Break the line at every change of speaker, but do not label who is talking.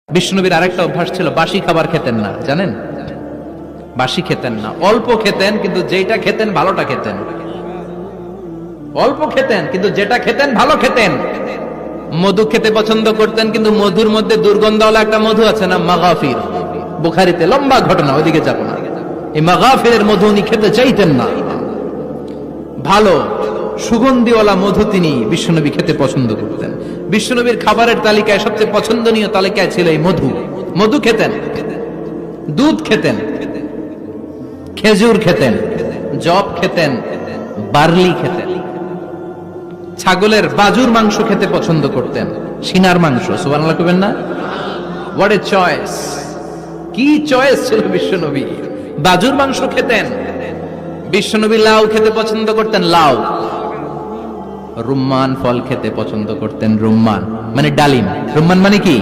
বিষ্ণুনবীর আরেকটা অভ্যাস ছিল, বাসি খাবার খেতেন না, জানেন? বাসি খেতেন না, অল্প খেতেন, কিন্তু যেটা খেতেন ভালোটা খেতেন। অল্প খেতেন কিন্তু যেটা খেতেন ভালো খেতেন। মধু খেতে পছন্দ করতেন, কিন্তু মধুর মধ্যে দুর্গন্ধওয়ালা একটা মধু আছে না, মাগাফির, বুখারীতে লম্বা ঘটনা, ওইদিকে যাব না। এই মাগাফিরের মধু উনি খেতে চাইতেন না। ভালো সুগন্ধিওয়ালা মধু তিনি বিশ্বনবী খেতে পছন্দ করতেন। বিশ্বনবীর খাবারের তালিকায় সবচেয়ে পছন্দনীয় তালিকায় ছিল এই মধু। মধু খেতেন, দুধ খেতেন, খেজুর খেতেন, জব খেতেন, বার্লি খেতেন, ছাগলের বাজুর মাংস খেতে পছন্দ করতেন, সিনার মাংস। সুবহানাল্লাহ কইবেন না? What a choice! কি চয়েস ছিল বিশ্বনবী! বাজুর মাংস খেতেন। বিশ্বনবী লাউ খেতে পছন্দ করতেন, লাউ। রুম্মান ফল খেতে পছন্দ করতেন, রুম্মান মানে ডালিম। রুম্মান মানে কি?